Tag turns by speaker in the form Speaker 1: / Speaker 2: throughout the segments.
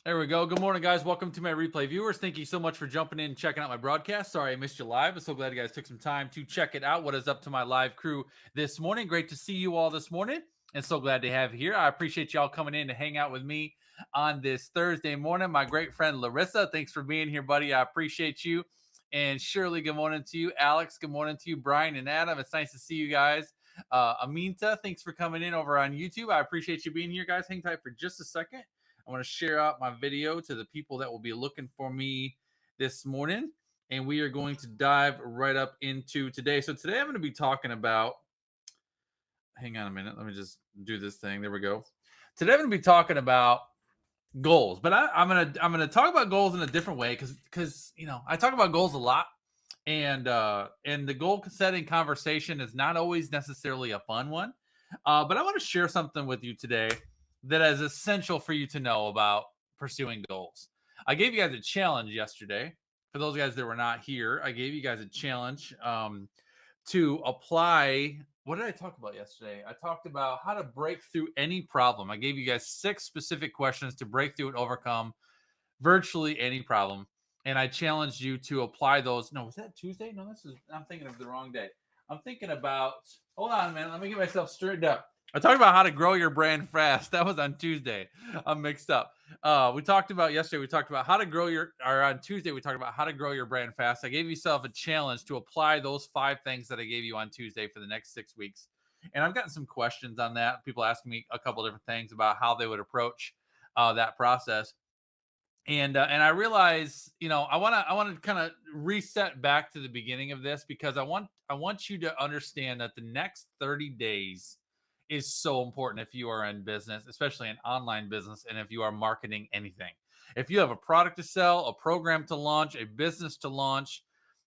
Speaker 1: There we go. Good morning, guys. Welcome to my replay viewers. Thank you so much for jumping in and checking out my broadcast. Sorry I missed you live. I'm so glad you guys took some time to check it out. What is up to my live crew this morning? Great to see you all this morning and so glad to have you here. I appreciate y'all coming in to hang out with me on this Thursday morning. My great friend Larissa, thanks for being here, buddy. I appreciate you. And Shirley, good morning to you. Alex, good morning to you. Brian and Adam, it's nice to see you guys. Aminta, thanks for coming in over on YouTube. I appreciate you being here, guys. Hang tight for just a second. I want to share out my video to the people that will be looking for me this morning. And we are going to dive right up into today. So today I'm going to be talking about, hang on a minute. Let me just do this thing. There we go. Today I'm going to be talking about goals, but I'm going to talk about goals in a different way because I talk about goals a lot, and the goal setting conversation is not always necessarily a fun one. But I want to share something with you today that is essential for you to know about pursuing goals. I gave you guys a challenge yesterday. For those guys that were not here, I gave you guys a challenge to apply. What did I talk about yesterday? I talked about how to break through any problem. I gave you guys 6 specific questions to break through and overcome virtually any problem. And I challenged you to apply those. No, was that Tuesday? No, I'm thinking of the wrong day. I'm thinking about, hold on, man. Let me get myself straightened up. I talked about how to grow your brand fast. That was on Tuesday. I'm mixed up. We talked about yesterday. We talked about how to grow on Tuesday, we talked about how to grow your brand fast. I gave yourself a challenge to apply those 5 things that I gave you on Tuesday for the next 6 weeks. And I've gotten some questions on that. People asking me a couple different things about how they would approach that process. And I realize, I want to kind of reset back to the beginning of this because I want you to understand that the next 30 days is so important if you are in business, especially an online business, and if you are marketing anything. If you have a product to sell, a program to launch, a business to launch,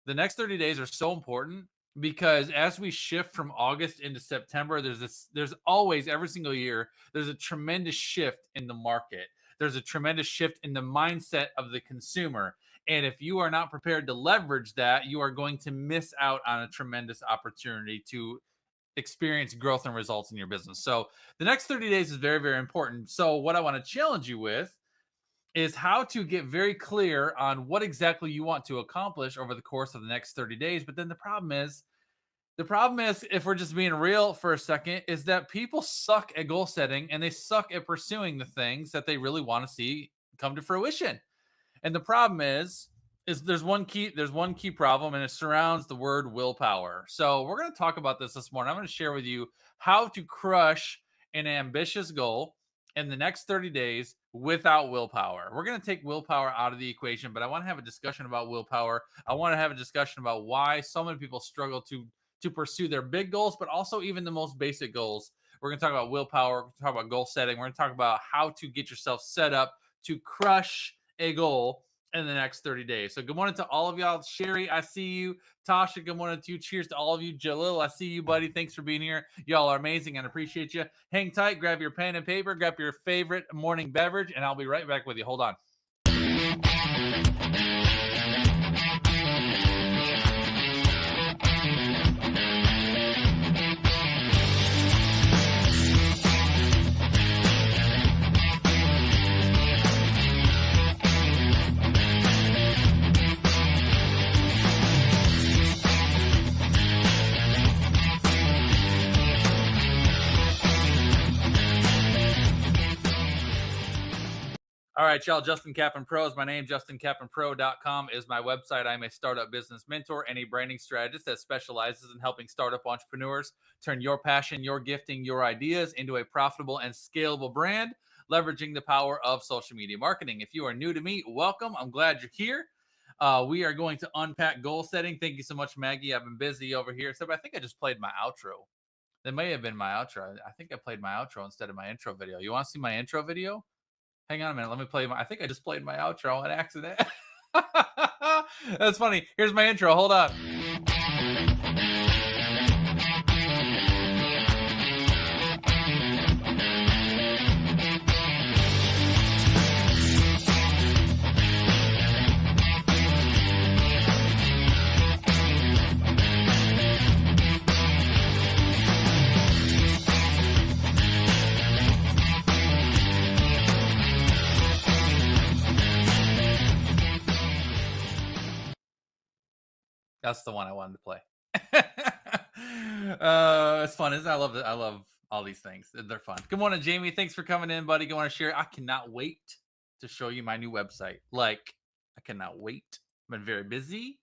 Speaker 1: the next 30 days are so important because as we shift from August into September, there's always, every single year, there's a tremendous shift in the market. There's a tremendous shift in the mindset of the consumer. And if you are not prepared to leverage that, you are going to miss out on a tremendous opportunity to experience growth and results in your business. So the next 30 days is very, very important. So what I want to challenge you with is how to get very clear on what exactly you want to accomplish over the course of the next 30 days. But then the problem is, if we're just being real for a second, is that people suck at goal setting and they suck at pursuing the things that they really want to see come to fruition. And the problem is there's one key problem, and it surrounds the word willpower. So we're going to talk about this morning. I'm going to share with you how to crush an ambitious goal in the next 30 days without willpower. We're going to take willpower out of the equation, but I want to have a discussion about willpower. I want to have a discussion about why so many people struggle to pursue their big goals, but also even the most basic goals. We're going to talk about willpower. We're going to talk about goal setting. We're going to talk about how to get yourself set up to crush a goal in the next 30 days. So good morning to all of y'all. Sherry, I see you. Tasha, good morning to you. Cheers to all of you. Jalil, I see you, buddy. Thanks for being here. Y'all are amazing and appreciate you. Hang tight. Grab your pen and paper. Grab your favorite morning beverage, and I'll be right back with you. Hold on. All right, y'all. Justin Kaplan Pro is my name. JustinKaplanPro.com is my website. I'm a startup business mentor and a branding strategist that specializes in helping startup entrepreneurs turn your passion, your gifting, your ideas into a profitable and scalable brand, leveraging the power of social media marketing. If you are new to me, welcome. I'm glad you're here. We are going to unpack goal setting. Thank you so much, Maggie. I've been busy over here. Except I think I just played my outro. That may have been my outro. I think I played my outro instead of my intro video. You want to see my intro video? Hang on a minute. Let me play I think I just played my outro on accident. That's funny. Here's my intro. Hold on. That's the one I wanted to play. It's fun, isn't it? I love it. I love all these things. They're fun. Good morning, Jamie. Thanks for coming in, buddy. Go on to share. I cannot wait to show you my new website. Like, I cannot wait. I've been very busy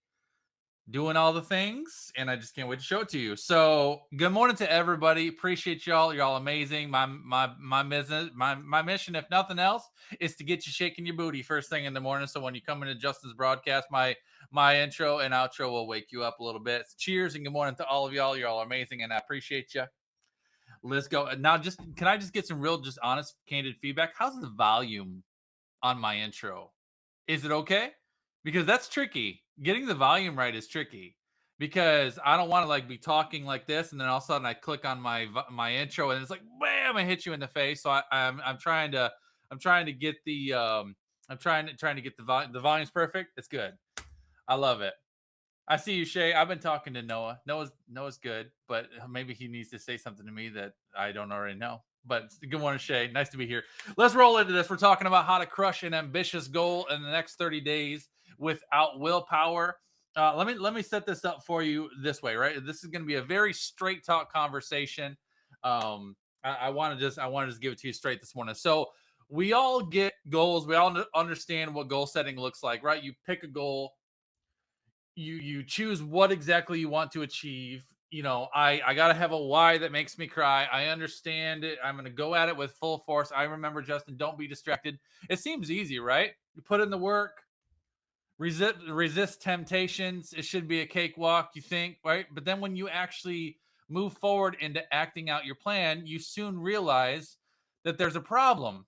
Speaker 1: doing all the things, and I just can't wait to show it to you. So, good morning to everybody. Appreciate y'all. Y'all amazing. My business, my mission, if nothing else, is to get you shaking your booty first thing in the morning. So when you come into Justin's broadcast, my intro and outro will wake you up a little bit. Cheers and good morning to all of y'all. Y'all are amazing, and I appreciate you. Let's go now. Just can I just get some real, just honest, candid feedback? How's the volume on my intro? Is it okay? Because that's tricky. Getting the volume right is tricky because I don't want to like be talking like this and then all of a sudden I click on my intro and it's like bam, I hit you in the face. So I'm trying to get the I'm trying to get the volume's perfect. It's good. I love it. I see you, Shay. I've been talking to Noah. Noah's good, but maybe he needs to say something to me that I don't already know. But good morning, Shay. Nice to be here. Let's roll into this. We're talking about how to crush an ambitious goal in the next 30 days without willpower. Let me set this up for you this way, right? This is going to be a very straight talk conversation. I want to just give it to you straight this morning. So we all get goals. We all understand what goal setting looks like, right? You pick a goal. You choose what exactly you want to achieve. I gotta have a why that makes me cry. I understand it. I'm gonna go at it with full force. I remember, Justin, don't be distracted. It seems easy, right? You put in the work, resist temptations. It should be a cakewalk, you think, right? But then when you actually move forward into acting out your plan, you soon realize that there's a problem.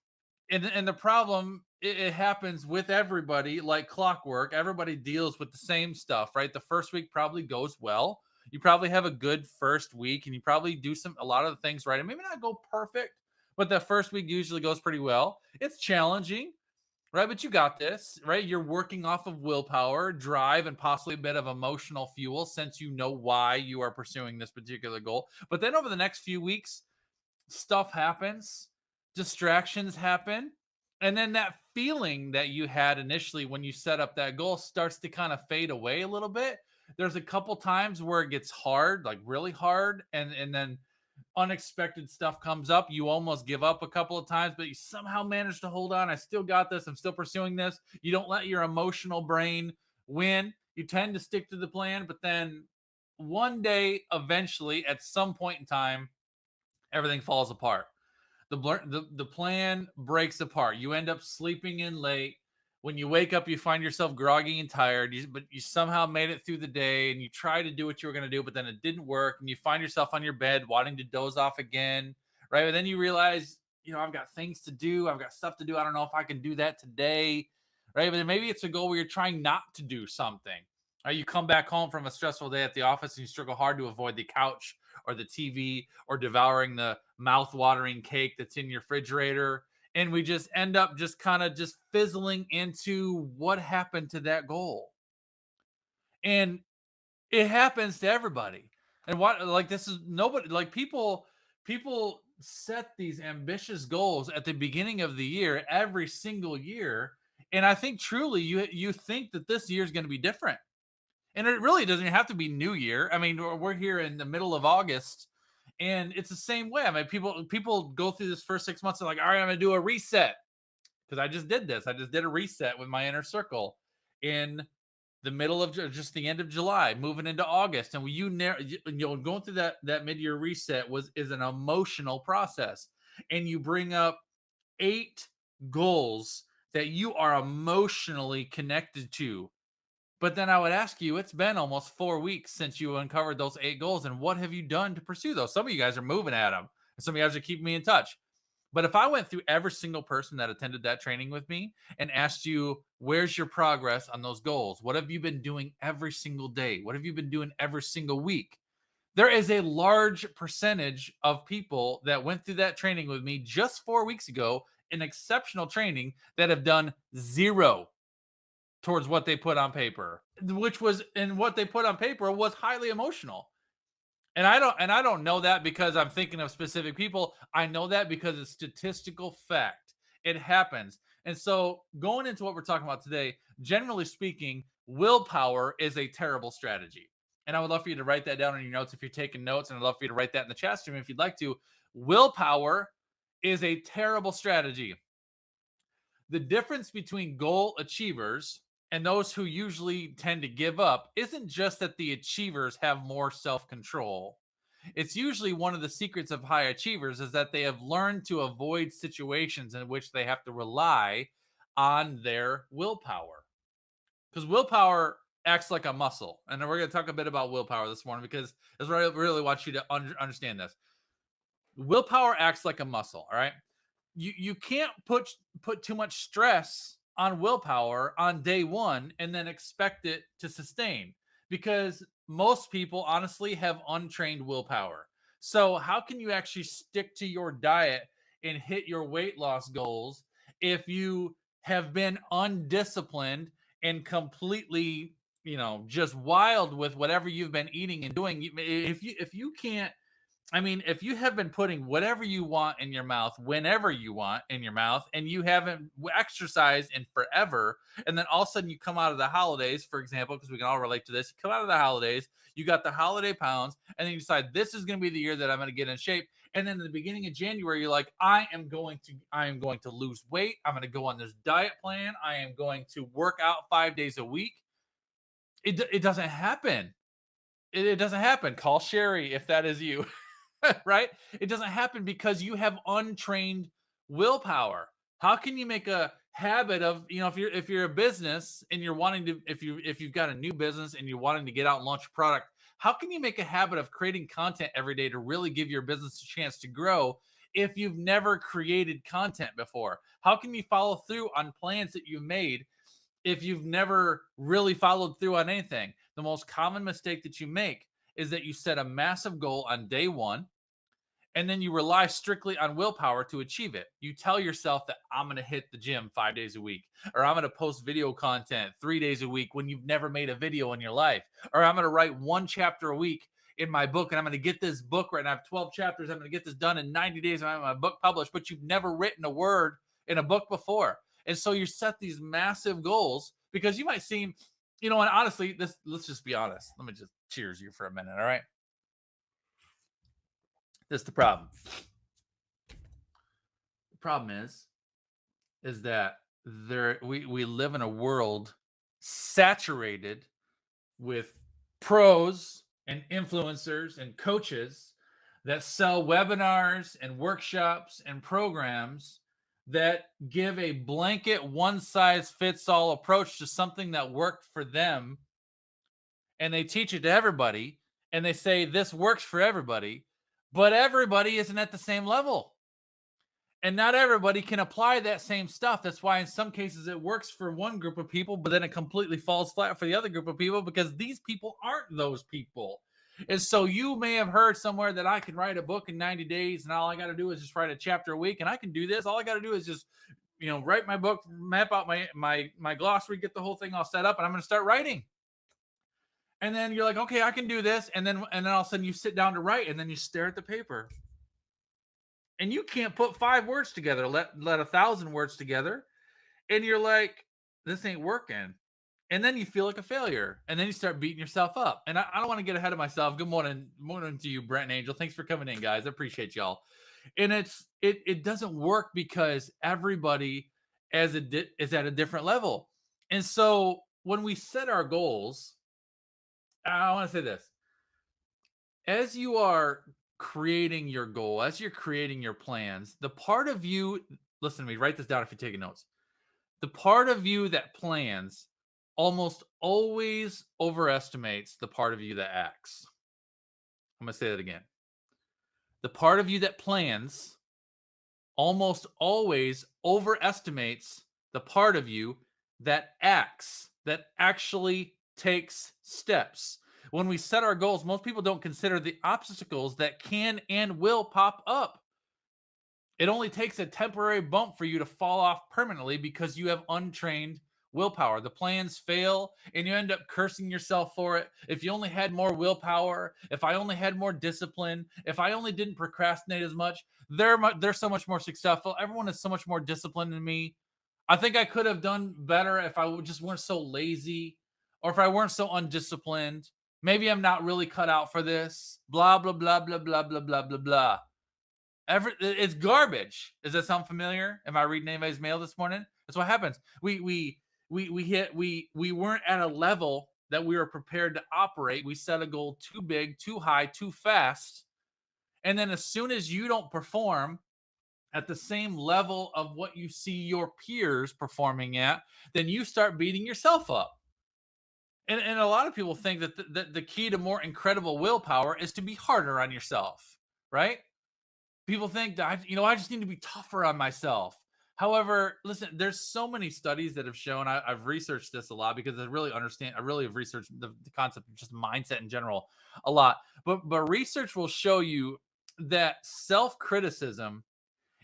Speaker 1: And the problem, it happens with everybody like clockwork. Everybody deals with the same stuff, right? The first week probably goes well. You probably have a good first week and you probably do a lot of the things right. And maybe not go perfect, but the first week usually goes pretty well. It's challenging, right? But you got this, right? You're working off of willpower, drive, and possibly a bit of emotional fuel since you know why you are pursuing this particular goal. But then over the next few weeks, stuff happens, distractions happen, and then that feeling that you had initially when you set up that goal starts to kind of fade away a little bit. There's a couple times where it gets hard, like really hard, and then unexpected stuff comes up. You almost give up a couple of times, but you somehow manage to hold on. I still got this. I'm still pursuing this. You don't let your emotional brain win. You tend to stick to the plan, but then one day, eventually, at some point in time, everything falls apart. The plan breaks apart. You end up sleeping in late. When you wake up, you find yourself groggy and tired, but you somehow made it through the day and you try to do what you were going to do, but then it didn't work. And you find yourself on your bed wanting to doze off again, right? But then you realize, I've got things to do. I've got stuff to do. I don't know if I can do that today, right? But then maybe it's a goal where you're trying not to do something. Right? You come back home from a stressful day at the office and you struggle hard to avoid the couch or the TV or devouring the mouth-watering cake that's in your refrigerator. And we just end up just kind of just fizzling into what happened to that goal. And it happens to everybody. And what, like, this is nobody, like, people set these ambitious goals at the beginning of the year, every single year. And I think truly you think that this year is going to be different. And it really doesn't have to be New Year. I mean, we're here in the middle of August, and it's the same way. I mean, people go through this first 6 months and like, all right, I'm going to do a reset because I just did this. I just did a reset with my inner circle in the middle of just the end of July, moving into August, and going through that mid-year reset is an emotional process, and you bring up 8 goals that you are emotionally connected to. But then I would ask you, it's been almost 4 weeks since you uncovered those 8 goals. And what have you done to pursue those? Some of you guys are moving at them. And some of you guys are keeping me in touch. But if I went through every single person that attended that training with me and asked you, where's your progress on those goals? What have you been doing every single day? What have you been doing every single week? There is a large percentage of people that went through that training with me just 4 weeks ago, an exceptional training, that have done 0 towards what they put on paper, and what they put on paper was highly emotional. And I don't know that because I'm thinking of specific people. I know that because it's statistical fact. It happens. And so going into what we're talking about today, generally speaking, willpower is a terrible strategy. And I would love for you to write that down in your notes if you're taking notes, and I'd love for you to write that in the chat stream if you'd like to. Willpower is a terrible strategy. The difference between goal achievers and those who usually tend to give up isn't just that the achievers have more self-control. It's usually one of the secrets of high achievers is that they have learned to avoid situations in which they have to rely on their willpower. Because willpower acts like a muscle. And then we're going to talk a bit about willpower this morning because I really want you to understand this. Willpower acts like a muscle, all right? You can't put too much stress on willpower on day one and then expect it to sustain, because most people honestly have untrained willpower. So how can you actually stick to your diet and hit your weight loss goals if you have been undisciplined and completely, just wild with whatever you've been eating and doing? If you can't, if you have been putting whatever you want in your mouth whenever you want in your mouth, and you haven't exercised in forever, and then all of a sudden you come out of the holidays, for example, because we can all relate to this, you come out of the holidays, you got the holiday pounds, and then you decide this is going to be the year that I'm going to get in shape. And then in the beginning of January, you're like, I am going to lose weight. I'm going to go on this diet plan. I am going to work out 5 days a week. It doesn't happen. It doesn't happen. Call Sherry if that is you. Right? It doesn't happen because you have untrained willpower. How can you make a habit of, if you're a business and you're wanting to, if you've got a new business and you're wanting to get out and launch a product, how can you make a habit of creating content every day to really give your business a chance to grow if you've never created content before? How can you follow through on plans that you've made if you've never really followed through on anything? The most common mistake that you make is that you set a massive goal on day one, and then you rely strictly on willpower to achieve it. You tell yourself that I'm going to hit the gym 5 days a week, or I'm going to post video content 3 days a week when you've never made a video in your life, or I'm going to write one chapter a week in my book, and I'm going to get this book right now. I have 12 chapters. I'm going to get this done in 90 days. I have my book published, but you've never written a word in a book before. And so you set these massive goals because you might seem, and honestly, let's just be honest. Let me just cheers you for a minute. All right. This is the problem. The problem is that we live in a world saturated with pros and influencers and coaches that sell webinars and workshops and programs that give a blanket one-size-fits-all approach to something that worked for them, and they teach it to everybody, and they say this works for everybody, but everybody isn't at the same level. And not everybody can apply that same stuff. That's why in some cases it works for one group of people, but then it completely falls flat for the other group of people because these people aren't those people. And so you may have heard somewhere that I can write a book in 90 days and all I got to do is just write a chapter a week, and I can do this. All I got to do is just, write my book, map out my glossary, get the whole thing all set up, and I'm going to start writing. And then you're like, okay, I can do this. And then all of a sudden you sit down to write, and then you stare at the paper. And you can't put 5 words together, let 1,000 words together. And you're like, this ain't working. And then you feel like a failure. And then you start beating yourself up. And I don't want to get ahead of myself. Good morning to you, Brent and Angel. Thanks for coming in, guys. I appreciate y'all. And it doesn't work because everybody is at a different level. And so when we set our goals, I want to say this. As you are creating your goal, as you're creating your plans, the part of you, listen to me, write this down if you're taking notes. The part of you that plans almost always overestimates the part of you that acts. I'm going to say that again. The part of you that plans almost always overestimates the part of you that acts, that actually takes steps. When we set our goals, most people don't consider the obstacles that can and will pop up. It only takes a temporary bump for you to fall off permanently because you have untrained willpower. The plans fail and you end up cursing yourself for it. If you only had more willpower, if I only had more discipline, if I only didn't procrastinate as much, they're so much more successful. Everyone is so much more disciplined than me. I think I could have done better if I just weren't so lazy. or if I weren't so undisciplined, maybe I'm not really cut out for this. Blah blah blah blah blah blah blah blah blah. It's garbage. Does that sound familiar? Am I reading anybody's mail this morning? That's what happens. We weren't at a level that we were prepared to operate. We set a goal too big, too high, too fast. And then as soon as you don't perform at the same level of what you see your peers performing at, then you start beating yourself up. And a lot of people think that the key to more incredible willpower is to be harder on yourself, right? People think that I just need to be tougher on myself. However, listen, there's so many studies that have shown. I've researched this a lot because I really understand. I really have researched the concept of just mindset in general a lot. But research will show you that self criticism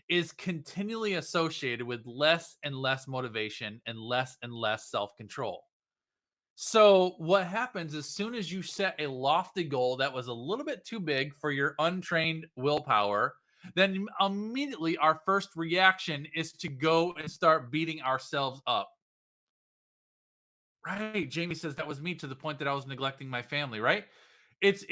Speaker 1: is continually associated with less and less motivation and less self control. So what happens as soon as you set a lofty goal that was a little bit too big for your untrained willpower, then immediately our first reaction is to go and start beating ourselves up. Right. Jamie says that was me to the point that I was neglecting my family, right? It's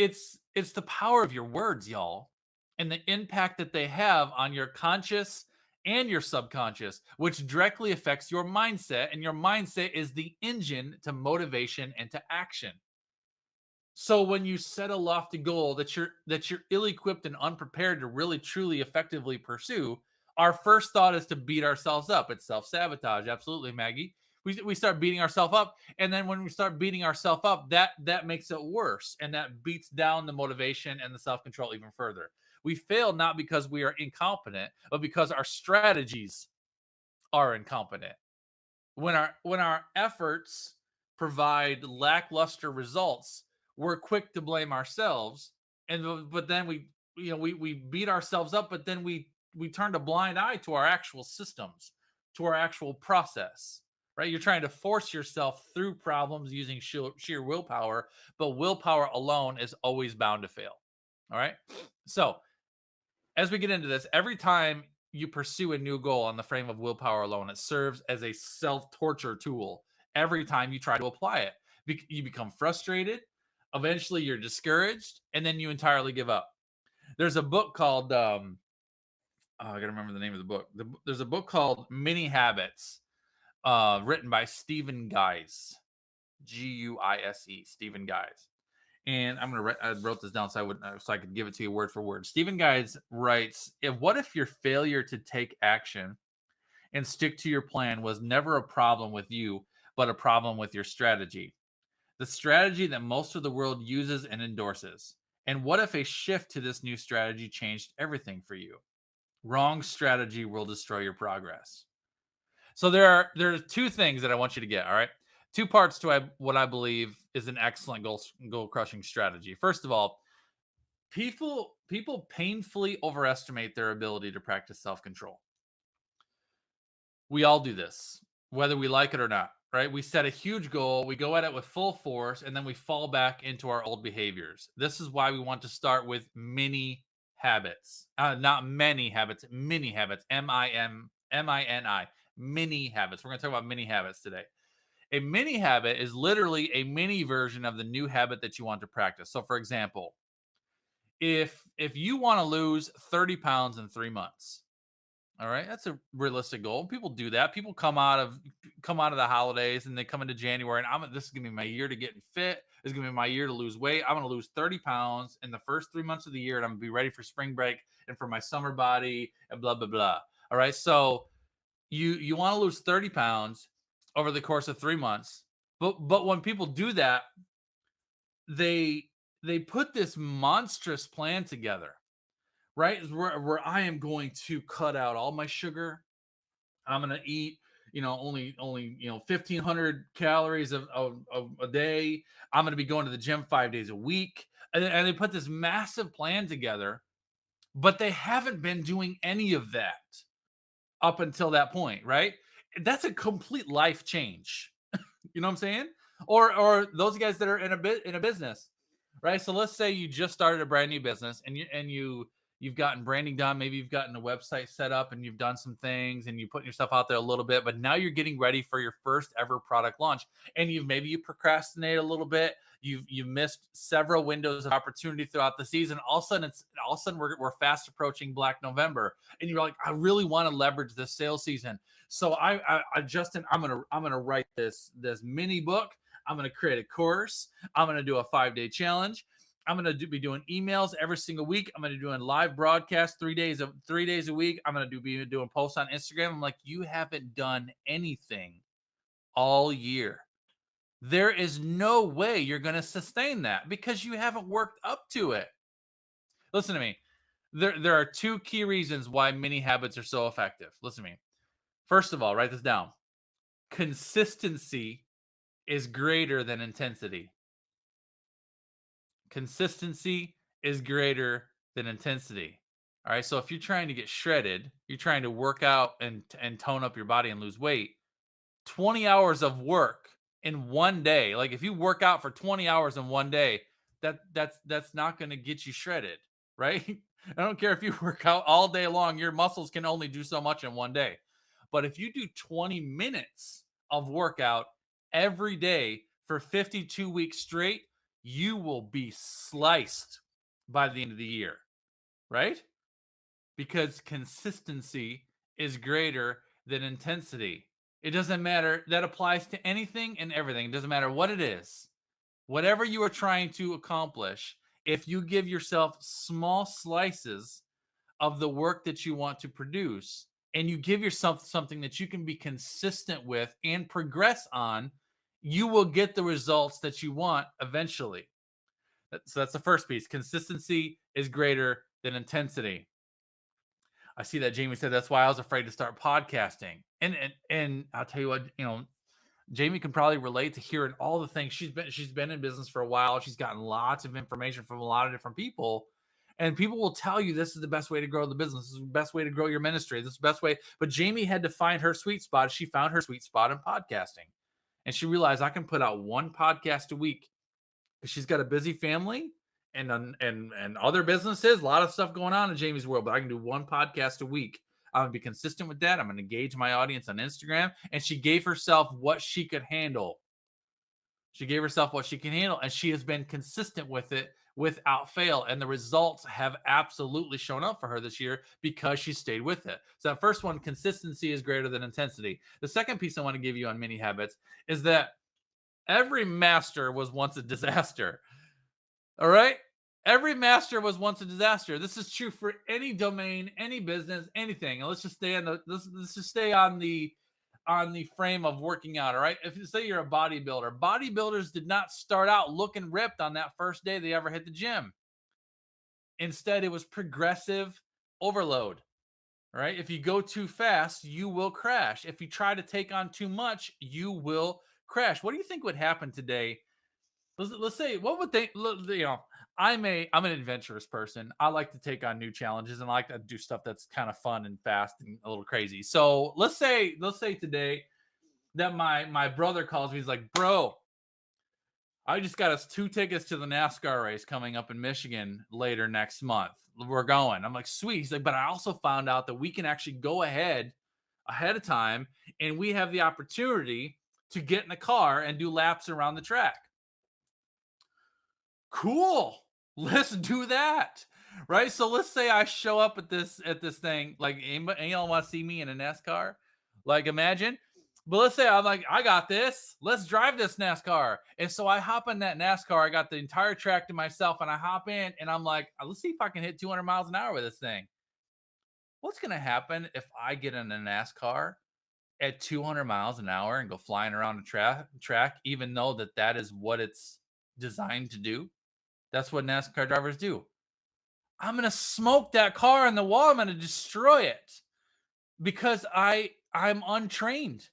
Speaker 1: the power of your words, y'all, and the impact that they have on your conscious and your subconscious, which directly affects your mindset, and your mindset is the engine to motivation and to action. So when you set a lofty goal that you're ill-equipped and unprepared to really truly effectively pursue, our first thought is to beat ourselves up. It's self-sabotage. Absolutely, Maggie. We start beating ourselves up, and then when we start beating ourselves up, that makes it worse, and that beats down the motivation and the self-control even further. We fail not because we are incompetent, but because our strategies are incompetent. When our efforts provide lackluster results, we're quick to blame ourselves, and but then we beat ourselves up, but then we turned a blind eye to our actual systems, to our actual process. Right? You're trying to force yourself through problems using sheer willpower, but willpower alone is always bound to fail. All right. So as we get into this, every time you pursue a new goal on the frame of willpower alone, it serves as a self torture tool. Every time you try to apply it, you become frustrated. Eventually, you're discouraged, and then you entirely give up. There's a book called I gotta remember the name of the book. There's a book called Mini Habits, written by Stephen Guise, Guise, Stephen Guise. And I wrote this down so I could give it to you word for word. Stephen Guise writes, what if your failure to take action and stick to your plan was never a problem with you, but a problem with your strategy? The strategy that most of the world uses and endorses. And what if a shift to this new strategy changed everything for you? Wrong strategy will destroy your progress. So there are two things that I want you to get. All right, two parts to what I believe is an excellent goal crushing strategy. First of all, people painfully overestimate their ability to practice self control. We all do this, whether we like it or not. Right? We set a huge goal, we go at it with full force, and then we fall back into our old behaviors. This is why we want to start with mini habits, not many habits, mini habits. MINI. Mini habits. We're going to talk about mini habits today. A mini habit is literally a mini version of the new habit that you want to practice. So, for example, if you want to lose 30 pounds in 3 months, all right, that's a realistic goal. People do that. People come out of the holidays and they come into January, and this is gonna be my year to get fit. This is gonna be my year to lose weight. I'm gonna lose 30 pounds in the first 3 months of the year, and I'm gonna be ready for spring break and for my summer body and blah blah blah. All right, so you want to lose 30 pounds over the course of 3 months, but when people do that, they put this monstrous plan together. Right? Where I am going to cut out all my sugar. I'm going to eat, only 1,500 calories of a day. I'm going to be going to the gym 5 days a week. And they put this massive plan together, but they haven't been doing any of that up until that point, right? That's a complete life change. You know what I'm saying? Or those guys that are in a business, right? So let's say you just started a brand new business, and you've gotten branding done, maybe you've gotten a website set up and you've done some things and you put yourself out there a little bit, but now you're getting ready for your first ever product launch. And you procrastinate a little bit. You've missed several windows of opportunity throughout the season. All of a sudden we're fast approaching Black November, and you're like, I really want to leverage this sales season. So Justin, I'm gonna write this mini book. I'm gonna create a course. I'm gonna do a 5-day challenge. I'm gonna be doing emails every single week. I'm gonna be doing live broadcasts 3 days a week. I'm gonna be doing posts on Instagram. I'm like, you haven't done anything all year. There is no way you're gonna sustain that because you haven't worked up to it. Listen to me. There are two key reasons why mini habits are so effective. Listen to me. First of all, write this down. Consistency is greater than intensity. Consistency is greater than intensity. All right. So if you're trying to get shredded, you're trying to work out and tone up your body and lose weight, 20 hours of work in one day, like if you work out for 20 hours in one day, that's not going to get you shredded, right? I don't care if you work out all day long, your muscles can only do so much in one day. But if you do 20 minutes of workout every day for 52 weeks straight, you will be sliced by the end of the year, right? Because consistency is greater than intensity. It doesn't matter. That applies to anything and everything. It doesn't matter what it is. Whatever you are trying to accomplish, if you give yourself small slices of the work that you want to produce and you give yourself something that you can be consistent with and progress on, you will get the results that you want eventually. So that's the first piece. Consistency is greater than intensity. I see that Jamie said that's why I was afraid to start podcasting. And I'll tell you what, Jamie can probably relate to hearing all the things she's been in business for a while. She's gotten lots of information from a lot of different people. And people will tell you this is the best way to grow the business. This is the best way to grow your ministry. This is the best way. But Jamie had to find her sweet spot. She found her sweet spot in podcasting. And she realized I can put out one podcast a week because she's got a busy family and other businesses, a lot of stuff going on in Jamie's world, but I can do one podcast a week. I'm going to be consistent with that. I'm going to engage my audience on Instagram. And she gave herself what she could handle. She gave herself what she can handle, and she has been consistent with it without fail. And the results have absolutely shown up for her this year because she stayed with it. So that first one, consistency is greater than intensity. The second piece I want to give you on mini habits is that every master was once a disaster. All right? Every master was once a disaster. This is true for any domain, any business, anything. And let's just stay on the frame of working out. All right. If you say you're a bodybuilder, bodybuilders did not start out looking ripped on that first day they ever hit the gym. Instead, it was progressive overload. All right. If you go too fast, you will crash. If you try to take on too much, you will crash. What do you think would happen today? Let's say, what would they, I'm an adventurous person. I like to take on new challenges and I like to do stuff that's kind of fun and fast and a little crazy. So let's say today that my brother calls me. He's like, bro, I just got us 2 tickets to the NASCAR race coming up in Michigan later next month. We're going. I'm like, sweet. He's like, but I also found out that we can actually go ahead of time and we have the opportunity to get in the car and do laps around the track. Cool. Let's do that. Right. So let's say I show up at this thing. Like, anyone want to see me in a NASCAR? Like, imagine. But let's say I'm like, I got this. Let's drive this NASCAR. And so I hop in that NASCAR. I got the entire track to myself, and I hop in, and I'm like, let's see if I can hit 200 miles an hour with this thing. What's going to happen if I get in a NASCAR at 200 miles an hour and go flying around the track, even though that is what it's designed to do? That's what NASCAR drivers do. I'm going to smoke that car in the wall. I'm going to destroy it because I'm untrained.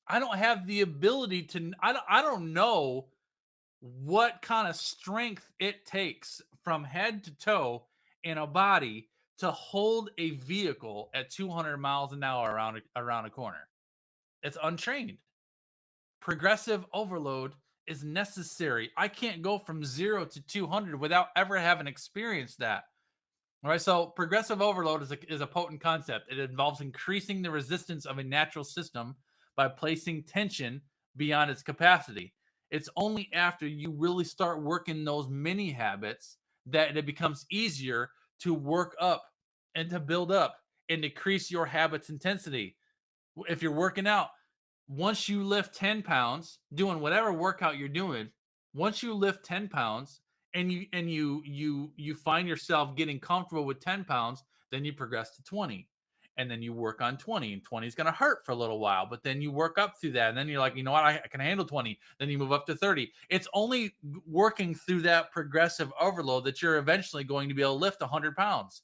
Speaker 1: I don't have the ability to, I don't know what kind of strength it takes from head to toe in a body to hold a vehicle at 200 miles an hour around a corner. It's untrained. Progressive overload is necessary. I can't go from 0 to 200 without ever having experienced that. All right. So progressive overload is a potent concept. It involves increasing the resistance of a natural system by placing tension beyond its capacity. It's only after you really start working those mini habits that it becomes easier to work up and to build up and decrease your habits intensity. If you're working out, once you lift 10 pounds, doing whatever workout you're doing, once you lift 10 pounds and you find yourself getting comfortable with 10 pounds, then you progress to 20. And then you work on 20, and 20 is going to hurt for a little while, but then you work up through that. And then you're like, you know what? I can handle 20. Then you move up to 30. It's only working through that progressive overload that you're eventually going to be able to lift 100 pounds.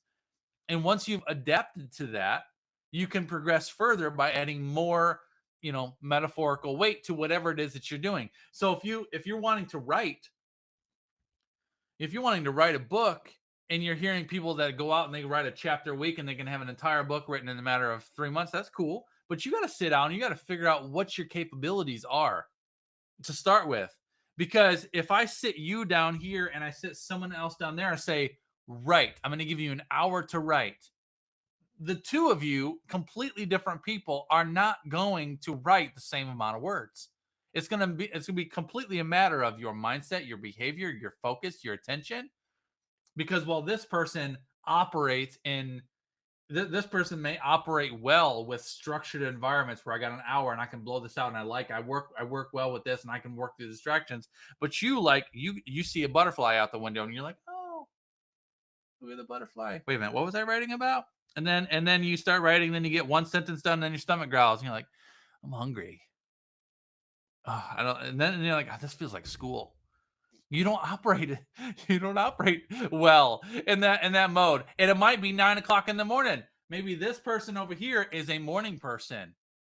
Speaker 1: And once you've adapted to that, you can progress further by adding more, metaphorical weight to whatever it is that you're doing. So if you're wanting to write, if you're wanting to write a book and you're hearing people that go out and they write a chapter a week and they can have an entire book written in a matter of 3 months, that's cool. But you got to sit down, you got to figure out what your capabilities are to start with. Because if I sit you down here and I sit someone else down there and say, write, I'm going to give you an hour to write, the two of you, completely different people, are not going to write the same amount of words. It's gonna be completely a matter of your mindset, your behavior, your focus, your attention. Because while this person operates in this person may operate well with structured environments where I got an hour and I can blow this out, and I work well with this and I can work through distractions. But you see a butterfly out the window and you're like, oh, look at the butterfly. Wait a minute, what was I writing about? And then you start writing, then you get one sentence done, then your stomach growls, and you're like, I'm hungry. I don't, and then you're like, oh, this feels like school. You don't operate you don't operate well in that mode. And it might be 9 o'clock in the morning. Maybe this person over here is a morning person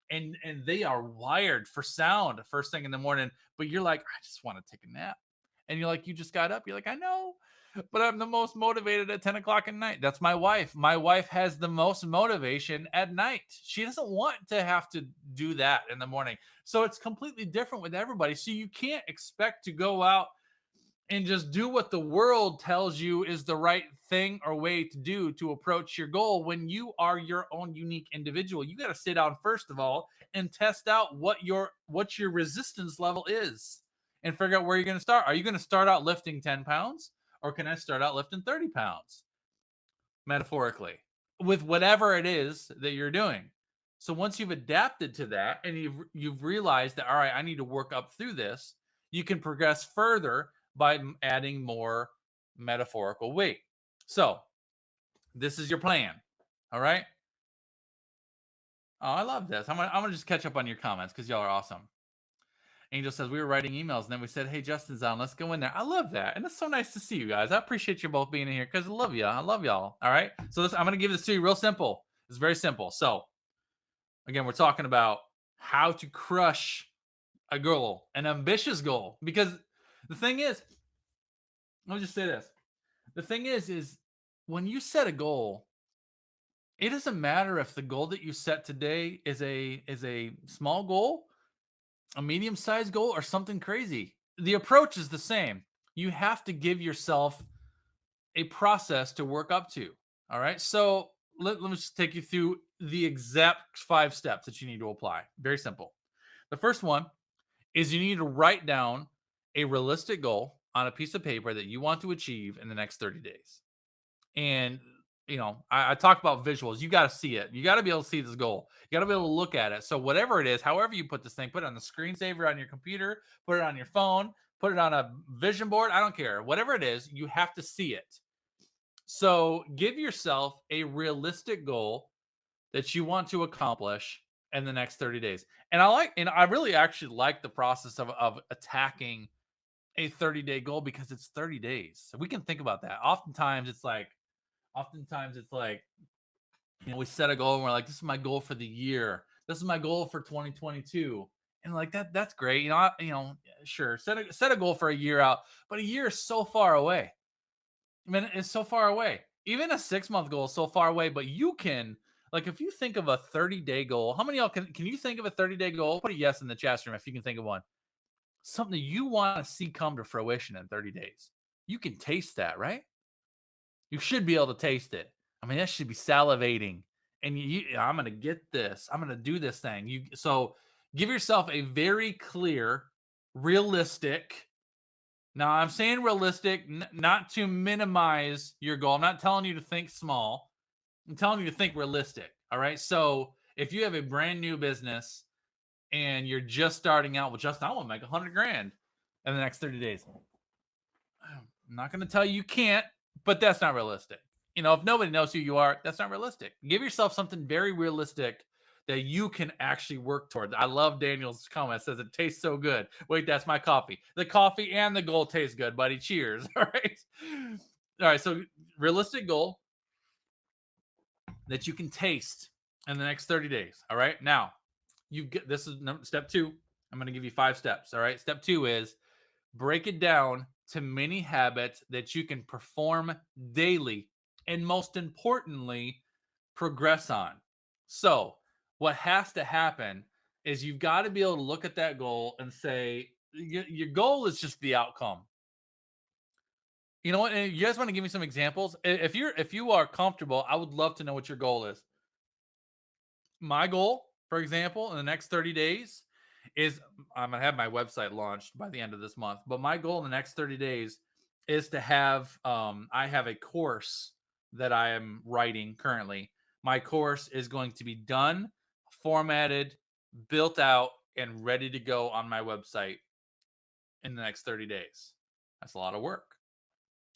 Speaker 1: and they are wired for sound first thing in the morning, but you're like, I just want to take a nap. And you're like, you just got up. You're like, I know, but I'm the most motivated at 10 o'clock at night. That's my wife. My wife has the most motivation at night. She doesn't want to have to do that in the morning. So it's completely different with everybody. So you can't expect to go out and just do what the world tells you is the right thing or way to do to approach your goal when you are your own unique individual. You got to sit down first of all and test out what your resistance level is and figure out where you're going to start. Are you going to start out lifting 10 pounds, or can I start out lifting 30 pounds metaphorically with whatever it is that you're doing? So once you've adapted to that and you've realized that, all right, I need to work up through this, you can progress further by adding more metaphorical weight. So this is your plan. All right. Oh, I love this. I'm gonna just catch up on your comments because y'all are awesome. Angel says we were writing emails and then we said, "Hey, Justin's on. Let's go in there." I love that, and it's so nice to see you guys. I appreciate you both being in here because I love you. I love y'all. All right. So I'm gonna give this to you real simple. It's very simple. So again, we're talking about how to crush a goal, an ambitious goal, because the thing is, let me just say this. The thing is when you set a goal, it doesn't matter if the goal that you set today is a small goal, a medium-sized goal, or something crazy. The approach is the same. You have to give yourself a process to work up to. All right. So let me just take you through the exact 5 steps that you need to apply. Very simple. The first one is you need to write down a realistic goal on a piece of paper that you want to achieve in the next 30 days. And I talk about visuals. You got to see it. You got to be able to see this goal. You got to be able to look at it. So whatever it is, however you put this thing, put it on the screensaver on your computer, put it on your phone, put it on a vision board. I don't care. Whatever it is, you have to see it. So give yourself a realistic goal that you want to accomplish in the next 30 days. And I really actually like the process of attacking a 30-day goal because it's 30 days. So we can think about that. Oftentimes it's like, we set a goal and we're like, this is my goal for the year. This is my goal for 2022. And like that's great. Sure. Set a goal for a year out, but a year is so far away. I mean, it's so far away. Even a 6-month goal is so far away, but you can, like, if you think of a 30-day goal, how many of y'all can you think of a 30-day goal? Put a yes in the chat room if you can think of one. Something you want to see come to fruition in 30 days. You can taste that, right? You should be able to taste it. I mean, that should be salivating. And I'm gonna get this. I'm gonna do this thing. So give yourself a very clear, realistic. Now I'm saying realistic, not to minimize your goal. I'm not telling you to think small. I'm telling you to think realistic. All right. So if you have a brand new business and you're just starting out with just I want to make 100 grand in the next 30 days. I'm not going to tell you you can't, but that's not realistic. If nobody knows who you are, that's not realistic. Give yourself something very realistic that you can actually work towards. I love Daniel's comment. It says it tastes so good. Wait, that's my coffee. The coffee and the goal taste good, buddy. Cheers. All right. All right. So realistic goal that you can taste in the next 30 days. All right. Now, this is step 2. I'm going to give you 5 steps. All right. Step 2 is break it down to many habits that you can perform daily and most importantly, progress on. So, what has to happen is you've got to be able to look at that goal and say, your goal is just the outcome. You know what? And you guys want to give me some examples? If you are comfortable, I would love to know what your goal is. My goal, for example, in the next 30 days is I'm gonna have my website launched by the end of this month. But my goal in the next 30 days is to have I have a course that I am writing currently. My course is going to be done, formatted, built out, and ready to go on my website in the next 30 days. That's a lot of work.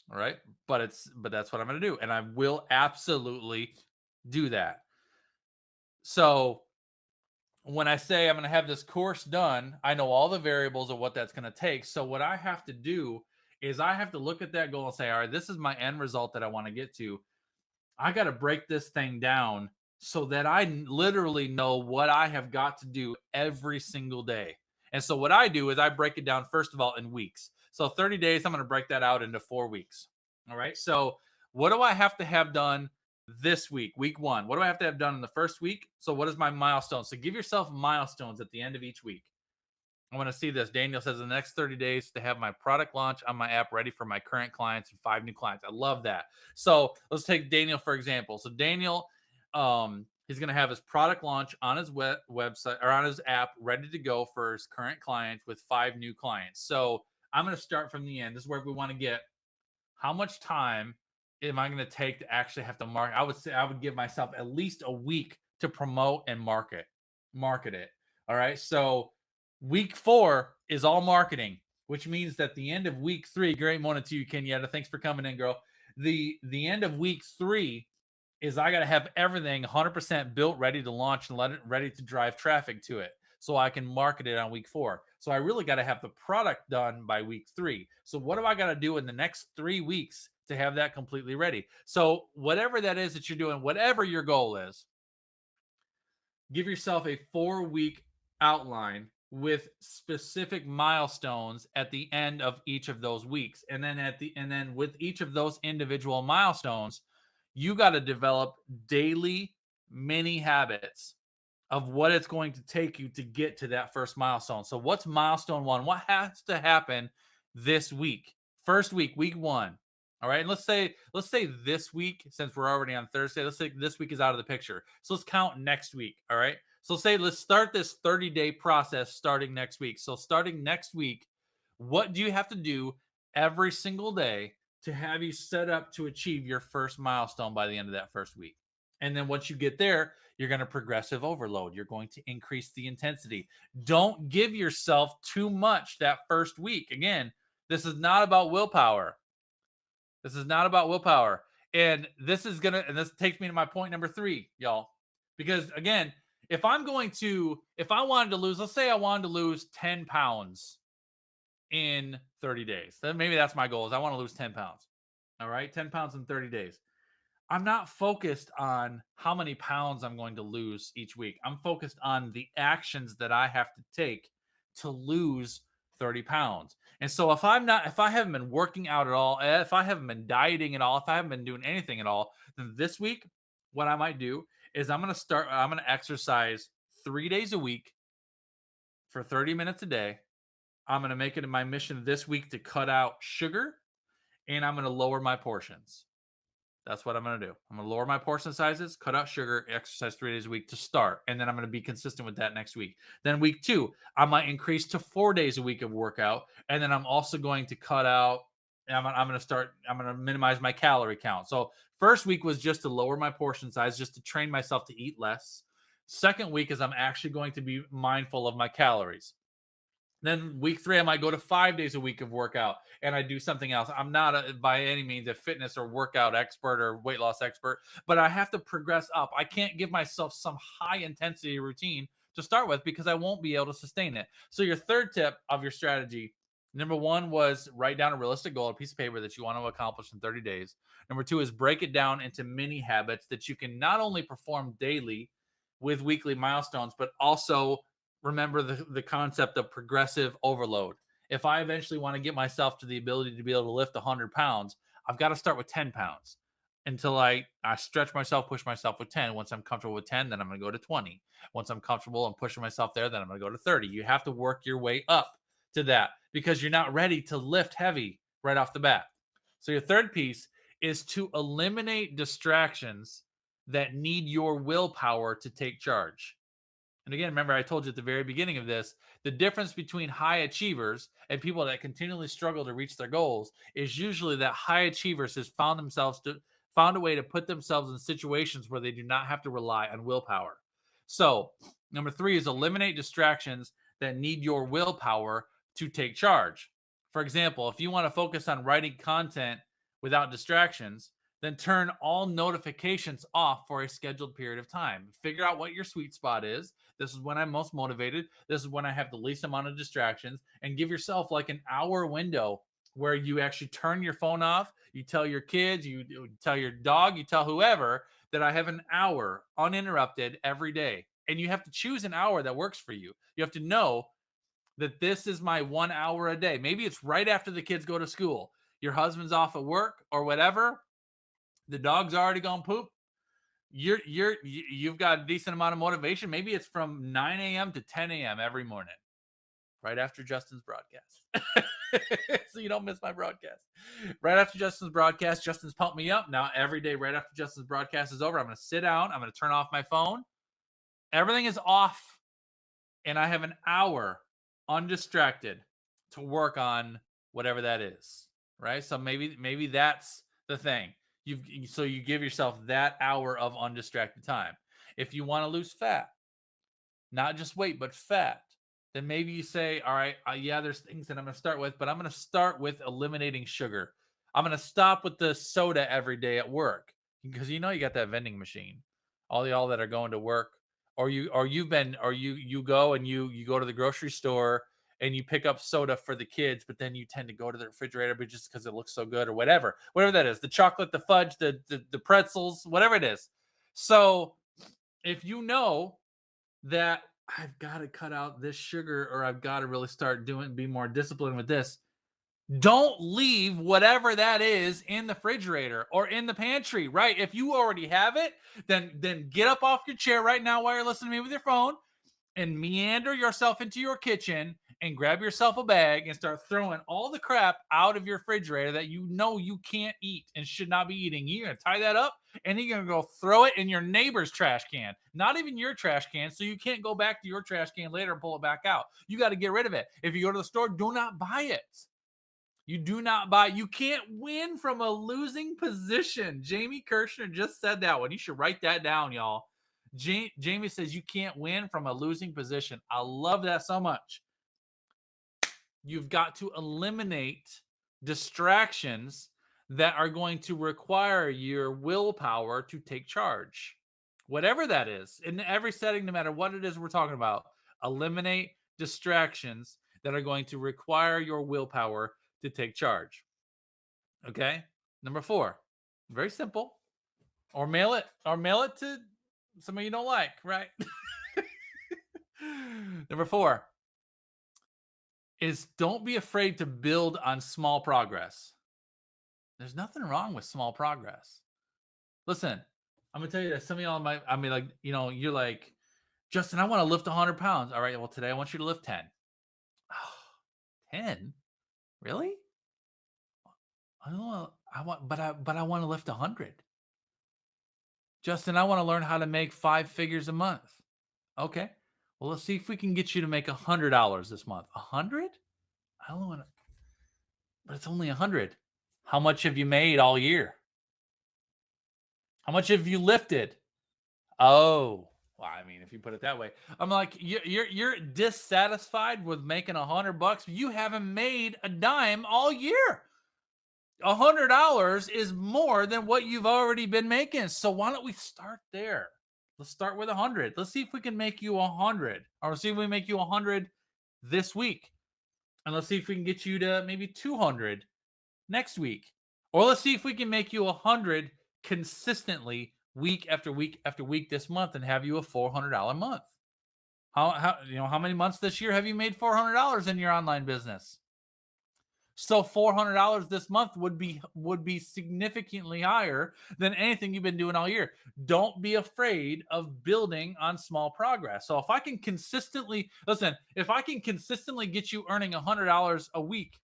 Speaker 1: All right. But that's what I'm gonna do. And I will absolutely do that. So when I say I'm going to have this course done, I know all the variables of what that's going to take. So what I have to do is I have to look at that goal and say, all right, this is my end result that I want to get to. I got to break this thing down so that I literally know what I have got to do every single day. And so what I do is I break it down first of all in weeks. So 30 days, I'm going to break that out into 4 weeks. All right. So what do I have to have done this week 1? What do I have to have done in the first week? So what is my milestone? So give yourself milestones at the end of each week. I want to see this. Daniel says in the next 30 days to have my product launch on my app ready for my current clients and 5 new clients. I love that. So let's take Daniel for example. So Daniel, he's going to have his product launch on his website or on his app ready to go for his current clients with 5 new clients. So I'm going to start from the end. This is where we want to get. How much time am I going to take to actually have to market? I would say I would give myself at least a week to promote and market it. All right. So week 4 is all marketing, which means that the end of week 3, great morning to you, Kenyatta. Thanks for coming in, girl. The end of week 3 is I got to have everything 100% built, ready to launch and ready to drive traffic to it so I can market it on week 4. So I really got to have the product done by week 3. So what do I got to do in the next 3 weeks to have that completely ready? So whatever that is that you're doing, whatever your goal is, give yourself a 4-week outline with specific milestones at the end of each of those weeks. And then with each of those individual milestones, you got to develop daily mini habits of what it's going to take you to get to that first milestone. So what's milestone 1? What has to happen this week? First week 1. All right. And let's say this week, since we're already on Thursday, let's say this week is out of the picture. So let's count next week. All right. So let's start this 30-day process starting next week. So starting next week, what do you have to do every single day to have you set up to achieve your first milestone by the end of that first week? And then once you get there, you're going to progressive overload. You're going to increase the intensity. Don't give yourself too much that first week. Again, this is not about willpower. This is not about willpower. And this takes me to my point number 3, y'all. Because again, if I wanted to lose, let's say I wanted to lose 10 pounds in 30 days. Then maybe that's my goal is I want to lose 10 pounds. All right. 10 pounds in 30 days. I'm not focused on how many pounds I'm going to lose each week. I'm focused on the actions that I have to take to lose 30 pounds. And so if I haven't been working out at all, if I haven't been dieting at all, if I haven't been doing anything at all, then this week, what I might do is I'm going to exercise 3 days a week for 30 minutes a day. I'm going to make it my mission this week to cut out sugar and I'm going to lower my portions. That's what I'm going to do. I'm going to lower my portion sizes, cut out sugar, exercise 3 days a week to start. And then I'm going to be consistent with that next week. Then week two, I might increase to 4 days a week of workout. And then I'm also going to cut out, I'm going to minimize my calorie count. So first week was just to lower my portion size, just to train myself to eat less. Second week is I'm actually going to be mindful of my calories. Then week three, I might go to 5 days a week of workout and I do something else. I'm not by any means a fitness or workout expert or weight loss expert, but I have to progress up. I can't give myself some high intensity routine to start with because I won't be able to sustain it. So, your third tip of your strategy, number one was write down a realistic goal, a piece of paper that you want to accomplish in 30 days. Number two is break it down into mini habits that you can not only perform daily with weekly milestones, but also remember the concept of progressive overload. If I eventually want to get myself to the ability to be able to lift 100 pounds, I've got to start with 10 pounds until I stretch myself, push myself with 10. Once I'm comfortable with 10, then I'm going to go to 20. Once I'm comfortable and pushing myself there, then I'm going to go to 30. You have to work your way up to that because you're not ready to lift heavy right off the bat. So, your third piece is to eliminate distractions that need your willpower to take charge. And again, remember, I told you at the very beginning of this, the difference between high achievers and people that continually struggle to reach their goals is usually that high achievers has found a way to put themselves in situations where they do not have to rely on willpower. So, number three is eliminate distractions that need your willpower to take charge. For example, if you want to focus on writing content without distractions, then turn all notifications off for a scheduled period of time. Figure out what your sweet spot is. This is when I'm most motivated. This is when I have the least amount of distractions. And give yourself like an hour window where you actually turn your phone off. You tell your kids, you tell your dog, you tell whoever that I have an hour uninterrupted every day. And you have to choose an hour that works for you. You have to know that this is my 1 hour a day. Maybe it's right after the kids go to school. Your husband's off at work or whatever. The dog's already gone poop. You've got a decent amount of motivation. Maybe it's from 9 a.m. to 10 a.m. every morning, right after Justin's broadcast. So you don't miss my broadcast. Right after Justin's broadcast, Justin's pumped me up. Now, every day, right after Justin's broadcast is over, I'm going to sit down. I'm going to turn off my phone. Everything is off. And I have an hour undistracted to work on whatever that is. Right. So maybe that's the thing. You give yourself that hour of undistracted time. If you want to lose fat, not just weight, but fat, then maybe you say, all right, yeah, there's things that I'm going to start with, but I'm going to start with eliminating sugar. I'm going to stop with the soda every day at work because you got that vending machine. All y'all that are going to work, or you go and you go to the grocery store and you pick up soda for the kids, but then you tend to go to the refrigerator, but just because it looks so good or whatever that is, the chocolate, the fudge, the pretzels, whatever it is. So if you know that I've got to cut out this sugar or I've got to really start be more disciplined with this, don't leave whatever that is in the refrigerator or in the pantry, right? If you already have it, then get up off your chair right now while you're listening to me with your phone and meander yourself into your kitchen and grab yourself a bag and start throwing all the crap out of your refrigerator that you can't eat and should not be eating. You're going to tie that up and you're going to go throw it in your neighbor's trash can, not even your trash can. So you can't go back to your trash can later and pull it back out. You got to get rid of it. If you go to the store, do not buy it. You do not buy. You can't win from a losing position. Jamie Kirshner just said that one. You should write that down, y'all. Jamie says you can't win from a losing position. I love that so much. You've got to eliminate distractions that are going to require your willpower to take charge. Whatever that is, in every setting, no matter what it is we're talking about, eliminate distractions that are going to require your willpower to take charge. Okay? Number 4, very simple. Or mail it to somebody you don't like, right? Number 4 is don't be afraid to build on small progress. There's nothing wrong with small progress. Listen, I'm gonna tell you that some of y'all you're like, Justin, I want to lift 100 pounds. All right, well, today I want you to lift 10. Oh, 10? Really? I want to lift 100. Justin, I want to learn how to make 5 figures a month. Okay. Well, let's see if we can get you to make $100 this month. 100? I don't want to, but it's only 100. How much have you made all year? How much have you lifted? Oh, well, I mean, if you put it that way, I'm like, you're dissatisfied with making $100. You haven't made a dime all year. $100 is more than what you've already been making. So why don't we start there? Let's start with 100. Let's see if we can make you 100, or see if we make you 100 this week, and let's see if we can get you to maybe 200 next week, or let's see if we can make you 100 consistently week after week after week this month, and have you a $400 month. How many months this year have you made $400 in your online business? So $400 this month would be significantly higher than anything you've been doing all year. Don't be afraid of building on small progress. So if I can consistently get you earning $100 a week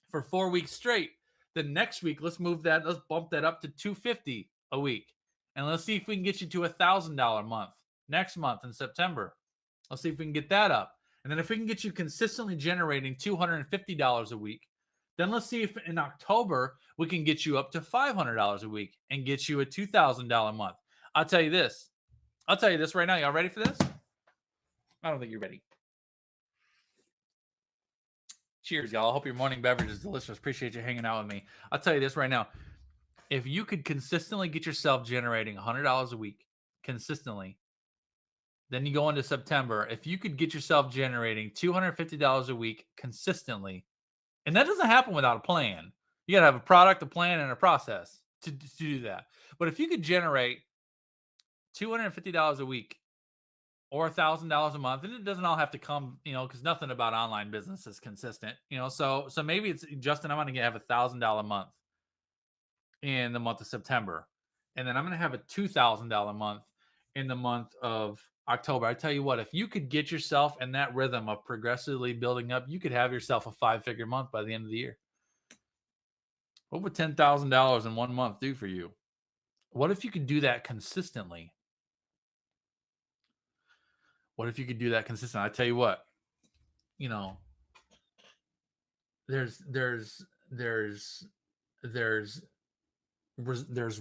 Speaker 1: for 4 weeks straight, then next week let's bump that up to $250 a week, and let's see if we can get you to $1,000 month next month in September. Let's see if we can get that up. And then if we can get you consistently generating $250 a week, then let's see if in October we can get you up to $500 a week and get you a $2,000 month. I'll tell you this right now. Y'all ready for this? I don't think you're ready. Cheers, y'all. I hope your morning beverage is delicious. Appreciate you hanging out with me. I'll tell you this right now. If you could consistently get yourself generating $100 a week consistently, then you go into September. If you could get yourself generating $250 a week consistently, and that doesn't happen without a plan. You got to have a product, a plan, and a process to do that. But if you could generate $250 a week or $1,000 a month, and it doesn't all have to come, because nothing about online business is consistent, So maybe it's, Justin, I'm going to have $1,000 month in the month of September, and then I'm going to have a $2,000 month in the month of October. I tell you what, if you could get yourself in that rhythm of progressively building up, you could have yourself a 5-figure month by the end of the year. What would $10,000 in 1 month do for you? What if you could do that consistently? What if you could do that consistently? I tell you what, there's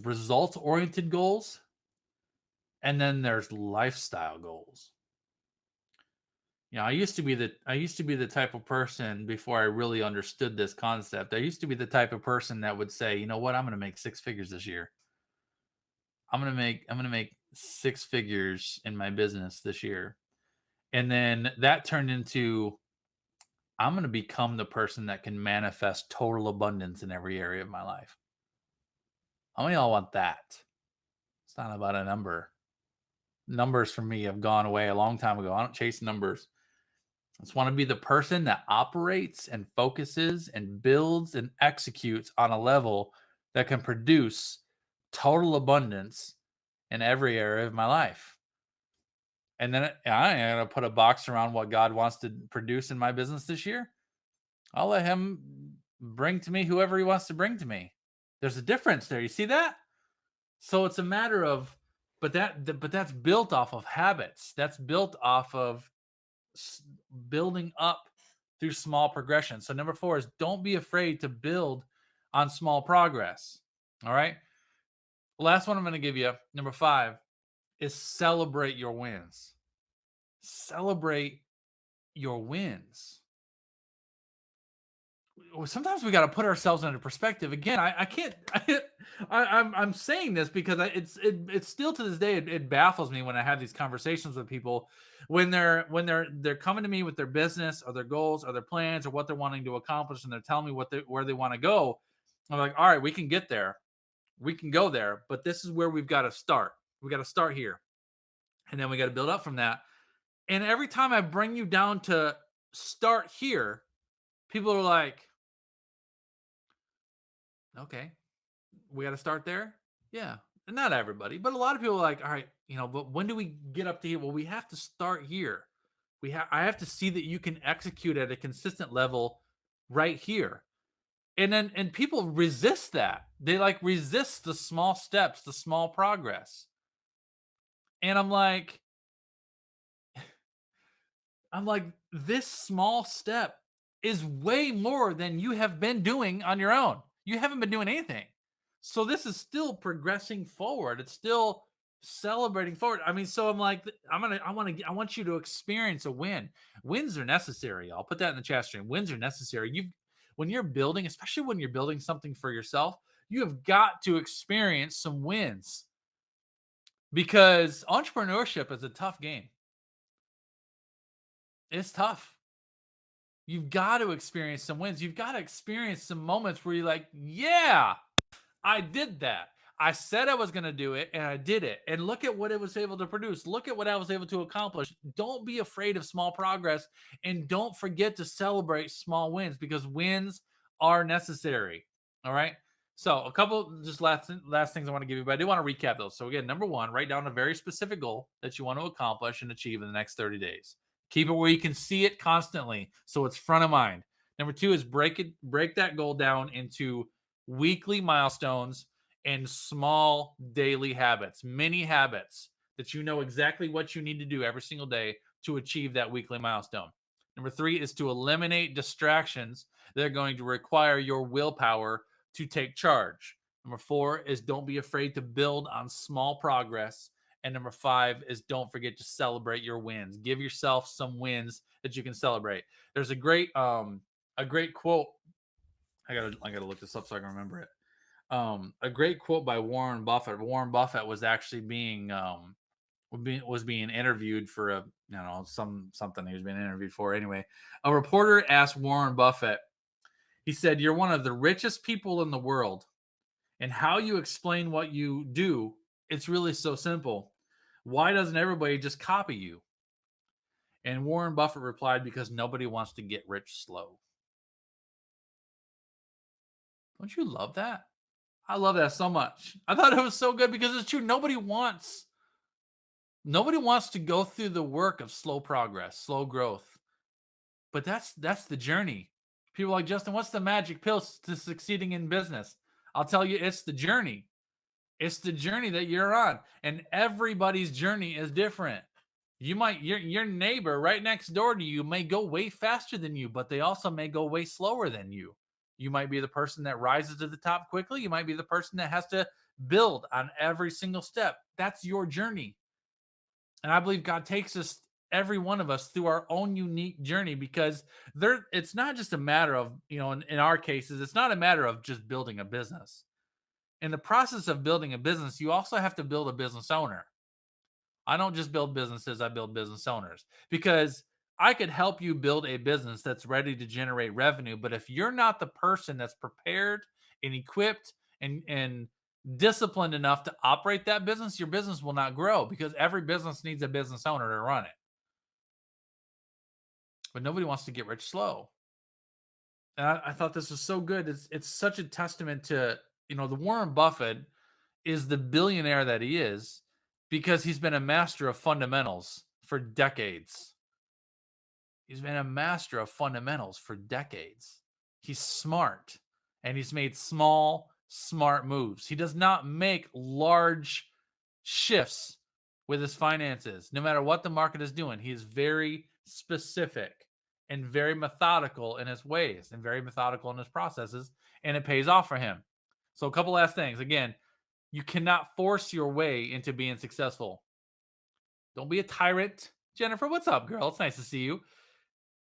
Speaker 1: results-oriented goals, and then there's lifestyle goals. I used to be the type of person, before I really understood this concept. I used to be the type of person that would say, you know what, I'm going to make 6 figures this year. I'm going to make 6 figures in my business this year. And then that turned into, I'm going to become the person that can manifest total abundance in every area of my life. How many of y'all want that? It's not about a number. Numbers for me have gone away a long time ago. I don't chase numbers. I just want to be the person that operates and focuses and builds and executes on a level that can produce total abundance in every area of my life. And then I ain't going to put a box around what God wants to produce in my business this year. I'll let him bring to me whoever he wants to bring to me. There's a difference there. You see that? So it's a matter of, but that's built off of habits. That's built off of building up through small progression. So number 4 is, don't be afraid to build on small progress. All right. Last one I'm going to give you, number 5, is celebrate your wins. Celebrate your wins. Sometimes we got to put ourselves into perspective. Again, I can't. I'm saying this because it's still to this day it baffles me when I have these conversations with people when they're coming to me with their business or their goals or their plans or what they're wanting to accomplish, and they're telling me where they want to go. I'm like, all right, we can get there, we can go there, but this is where we've got to start. We got to start here, and then we got to build up from that. And every time I bring you down to start here, people are like, okay, we got to start there. Yeah. Not everybody, but a lot of people are like, all right, but when do we get up to here? Well, we have to start here. I have to see that you can execute at a consistent level right here. And people resist that. They resist the small steps, the small progress. And I'm like, this small step is way more than you have been doing on your own. You haven't been doing anything. So this is still progressing forward. It's still celebrating forward. I mean, so I'm like, I want you to experience a win. Wins are necessary. I'll put that in the chat stream. Wins are necessary. When you're building, especially when you're building something for yourself, you have got to experience some wins because entrepreneurship is a tough game. It's tough. You've got to experience some wins. You've got to experience some moments where you're like, yeah, I did that. I said I was going to do it and I did it. And look at what it was able to produce. Look at what I was able to accomplish. Don't be afraid of small progress and don't forget to celebrate small wins because wins are necessary. All right. So, a couple just last things I want to give you, but I do want to recap those. So, again, number one, write down a very specific goal that you want to accomplish and achieve in the next 30 days. Keep it where you can see it constantly so it's front of mind. Number two is break that goal down into weekly milestones and small daily habits, mini habits that you know exactly what you need to do every single day to achieve that weekly milestone. Number three is to eliminate distractions that are going to require your willpower to take charge. Number four is don't be afraid to build on small progress. And number five is don't forget to celebrate your wins. Give yourself some wins that you can celebrate. There's a great quote. I gotta look this up so I can remember it. A great quote by Warren Buffett. Warren Buffett was actually being interviewed for a something he was being interviewed for. Anyway, a reporter asked Warren Buffett. He said, "You're one of the richest people in the world, and how you explain what you do, it's really so simple. Why doesn't everybody just copy you?" And Warren Buffett replied, "Because nobody wants to get rich slow." Don't you love that? I love that so much. I thought it was so good because it's true. Nobody wants to go through the work of slow progress, slow growth. But that's the journey. People are like, Justin, what's the magic pill to succeeding in business? I'll tell you, it's the journey. It's the journey that you're on, and everybody's journey is different. Your neighbor right next door to you may go way faster than you, but they also may go way slower than you. You might be the person that rises to the top quickly. You might be the person that has to build on every single step. That's your journey. And I believe God takes us, every one of us, through our own unique journey because it's not just a matter of, in our cases, it's not a matter of just building a business. In the process of building a business, you also have to build a business owner. I don't just build businesses, I build business owners because I could help you build a business that's ready to generate revenue. But if you're not the person that's prepared and equipped and disciplined enough to operate that business, your business will not grow because every business needs a business owner to run it. But nobody wants to get rich slow. And I thought this was so good. It's such a testament to, the Warren Buffett is the billionaire that he is because he's been a master of fundamentals for decades. He's been a master of fundamentals for decades. He's smart and he's made small, smart moves. He does not make large shifts with his finances, no matter what the market is doing. He is very specific and very methodical in his ways and very methodical in his processes, and it pays off for him. So, a couple last things. Again, you cannot force your way into being successful. Don't be a tyrant. Jennifer, what's up, girl? It's nice to see you.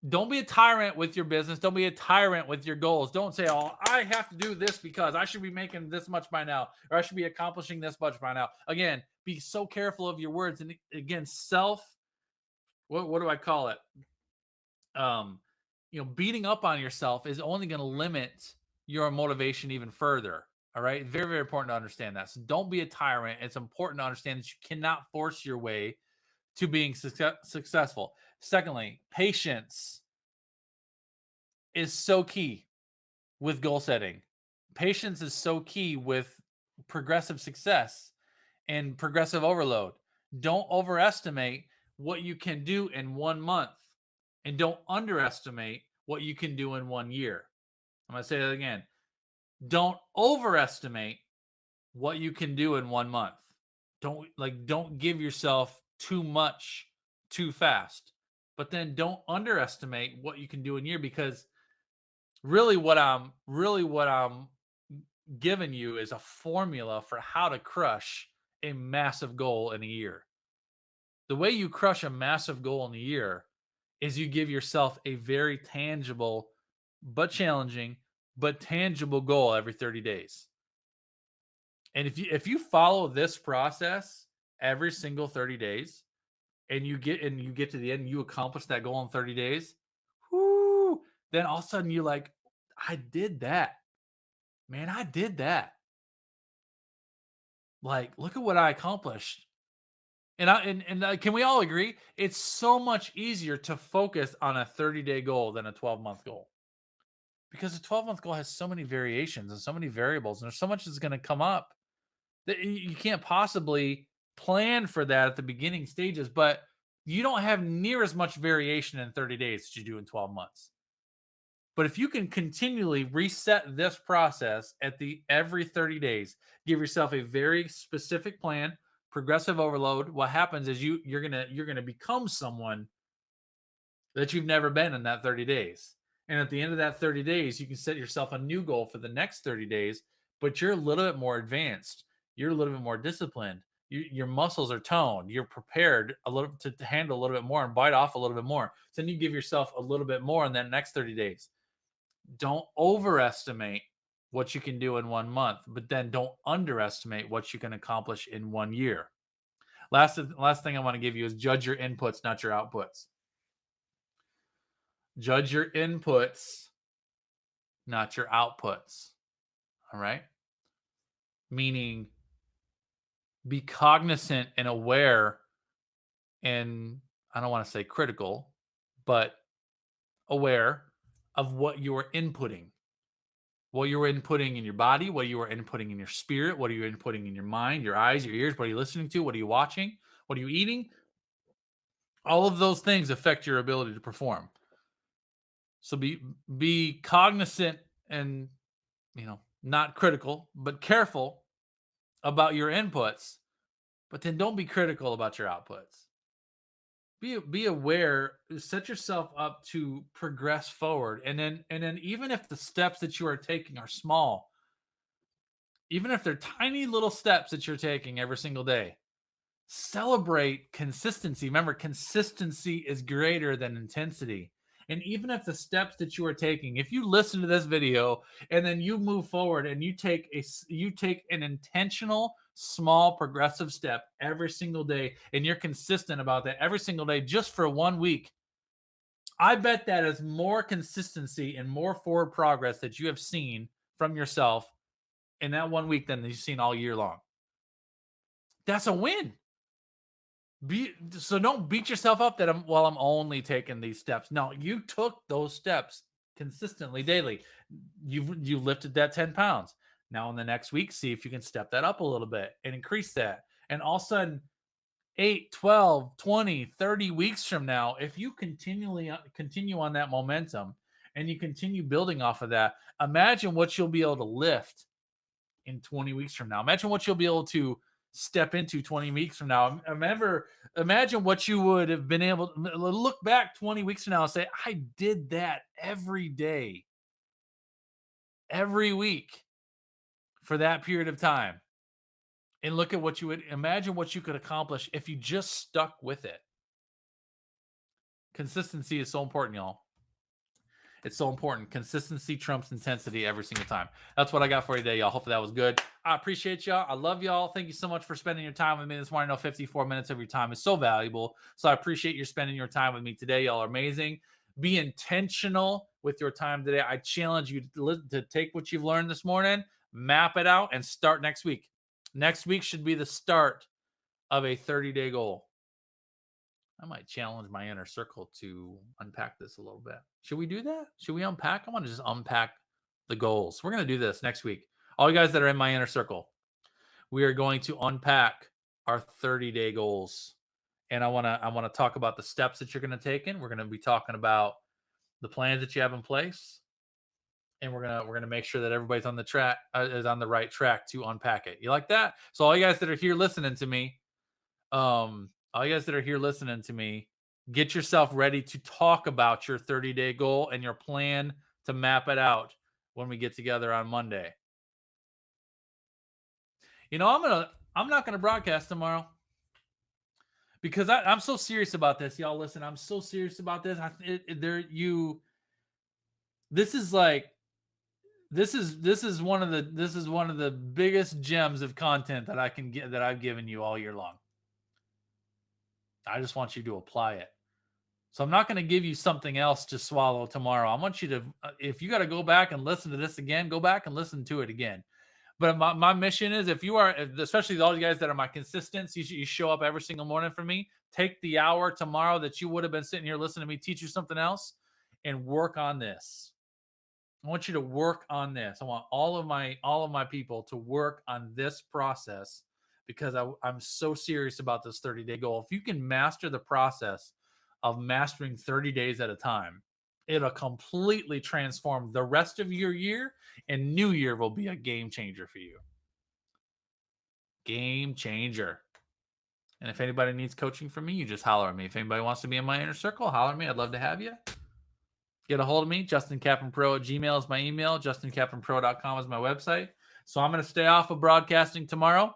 Speaker 1: Don't be a tyrant with your business. Don't be a tyrant with your goals. Don't say, "Oh, I have to do this because I should be making this much by now, or I should be accomplishing this much by now." Again, be so careful of your words. And again, what do I call it? Beating up on yourself is only going to limit your motivation even further. All right. Very, very important to understand that. So don't be a tyrant. It's important to understand that you cannot force your way to being successful. Secondly, patience is so key with goal setting. Patience is so key with progressive success and progressive overload. Don't overestimate what you can do in 1 month, and don't underestimate what you can do in 1 year. I'm going to say that again. Don't overestimate what you can do in 1 month. Don't give yourself too much too fast. But then don't underestimate what you can do in a year, because really what I'm giving you is a formula for how to crush a massive goal in a year. The way you crush a massive goal in a year is you give yourself a very tangible but challenging but tangible goal every 30 days. And if you follow this process every single 30 days, and you get to the end and you accomplish that goal in 30 days, whoo, then all of a sudden you're like, I did that. Man, I did that. Like, look at what I accomplished. And can we all agree it's so much easier to focus on a 30-day goal than a 12-month goal? Because a 12-month goal has so many variations and so many variables, and there's so much that's going to come up that you can't possibly plan for that at the beginning stages. But you don't have near as much variation in 30 days as you do in 12 months. But if you can continually reset this process at the every 30 days, give yourself a very specific plan, progressive overload, what happens is you're gonna become someone that you've never been in that 30 days. And at the end of that 30 days, you can set yourself a new goal for the next 30 days, but you're a little bit more advanced. You're a little bit more disciplined. Your muscles are toned. You're prepared a little to handle a little bit more and bite off a little bit more. So then you give yourself a little bit more in that next 30 days. Don't overestimate what you can do in 1 month, but then don't underestimate what you can accomplish in 1 year. Last thing I want to give you is judge your inputs, not your outputs. Judge your inputs, not your outputs. All right. Meaning be cognizant and aware, and I don't want to say critical, but aware of what you're inputting. What you're inputting in your body, what you are inputting in your spirit, what are you inputting in your mind, your eyes, your ears, what are you listening to, what are you watching, what are you eating? All of those things affect your ability to perform. So be cognizant and, not critical, but careful about your inputs, but then don't be critical about your outputs. Be aware, set yourself up to progress forward. And then even if the steps that you are taking are small, even if they're tiny little steps that you're taking every single day, celebrate consistency. Remember, consistency is greater than intensity. And even if the steps that you are taking, if you listen to this video and then you move forward and you take an intentional small progressive step every single day, and you're consistent about that every single day just for 1 week, I bet that is more consistency and more forward progress that you have seen from yourself in that 1 week than you've seen all year long. That's a win. So don't beat yourself up that I'm only taking these steps. No, you took those steps consistently daily. You lifted that 10 pounds. Now in the next week, see if you can step that up a little bit and increase that. And all of a sudden, 8, 12, 20, 30 weeks from now, if you continue on that momentum and you continue building off of that, imagine what you'll be able to lift in 20 weeks from now. Imagine what you'll be able to step into 20 weeks from now. Imagine what you would have been able to look back 20 weeks from now and say, I did that every day, every week for that period of time. And look at what you would imagine what you could accomplish if you just stuck with it. Consistency is so important, y'all. It's so important. Consistency trumps intensity every single time. That's what I got for you today, y'all. Hopefully that was good. I appreciate y'all. I love y'all. Thank you so much for spending your time with me this morning. I know 54 minutes of your time is so valuable. So I appreciate you spending your time with me today. Y'all are amazing. Be intentional with your time today. I challenge you to take what you've learned this morning, map it out, and start next week. Next week should be the start of a 30-day goal. I might challenge my inner circle to unpack this a little bit. Should we do that? Should we unpack? I want to just unpack the goals. We're going to do this next week. All you guys that are in my inner circle, we are going to unpack our 30-day goals. And I want to talk about the steps that you're going to take in. We're going to be talking about the plans that you have in place. and we're gonna make sure that everybody's on the track is on the right track to unpack it. You like that? So all you guys that are here listening to me, all you guys that are here listening to me, get yourself ready to talk about your 30-day goal and your plan to map it out when we get together on Monday. You know, I'm not gonna broadcast tomorrow because I'm so serious about this. Y'all listen, I'm so serious about this. This is like this is one of the biggest gems of content that I can get that I've given you all year long. I just want you to apply it. So I'm not going to give you something else to swallow tomorrow. I want you to, if you got to go back and listen to this again, go back and listen to it again. But my mission is, if you are, especially all you guys that are my consistents, you show up every single morning for me, take the hour tomorrow that you would have been sitting here listening to me teach you something else and work on this. I want you to work on this. I want all of my people to work on this process because I'm so serious about this 30-day goal. If you can master the process of mastering 30 days at a time, it'll completely transform the rest of your year, and New Year will be a game changer for you. Game changer. And if anybody needs coaching from me, you just holler at me. If anybody wants to be in my inner circle, holler at me. I'd love to have you. Get a hold of me. JustinCapronPro@gmail is my email. JustinCapronPro.com is my website. So I'm going to stay off of broadcasting tomorrow.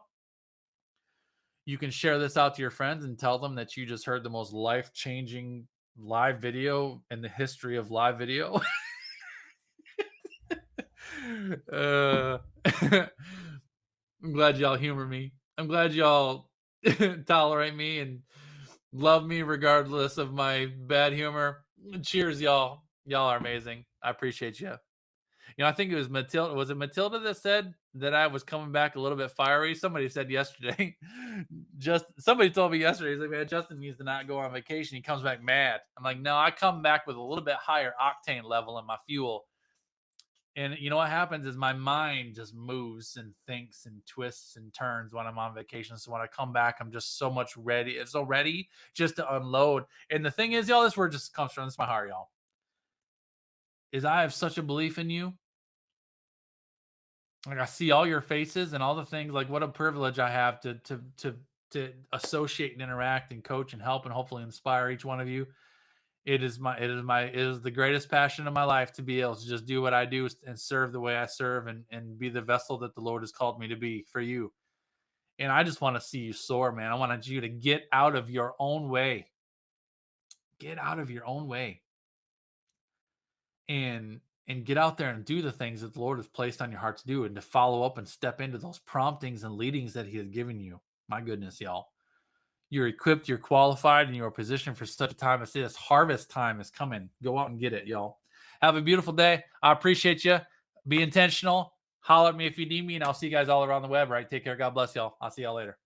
Speaker 1: You can share this out to your friends and tell them that you just heard the most life-changing live video in the history of live video. I'm glad y'all humor me. I'm glad y'all tolerate me and love me regardless of my bad humor. Cheers, y'all. Y'all are amazing. I appreciate you. You know, I think it was Matilda. Was it Matilda that said that I was coming back a little bit fiery? Somebody said yesterday. Somebody told me yesterday. He's like, man, Justin needs to not go on vacation. He comes back mad. I'm like, no, I come back with a little bit higher octane level in my fuel. And you know what happens is my mind just moves and thinks and twists and turns when I'm on vacation. So when I come back, I'm just so much ready. It's so ready just to unload. And the thing is, y'all, this word just comes from this my heart, y'all. Is I have such a belief in you. Like I see all your faces and all the things. Like what a privilege I have to associate and interact and coach and help and hopefully inspire each one of you. It is the greatest passion of my life to be able to just do what I do and serve the way I serve and be the vessel that the Lord has called me to be for you. And I just want to see you soar, man. I want you to get out of your own way. Get out of your own way. And get out there and do the things that the Lord has placed on your heart to do and to follow up and step into those promptings and leadings that he has given you. My goodness, y'all. You're equipped, you're qualified, and you're positioned for such a time as this. Harvest time is coming. Go out and get it, y'all. Have a beautiful day. I appreciate you. Be intentional. Holler at me if you need me, and I'll see you guys all around the web, right? Take care. God bless y'all. I'll see y'all later.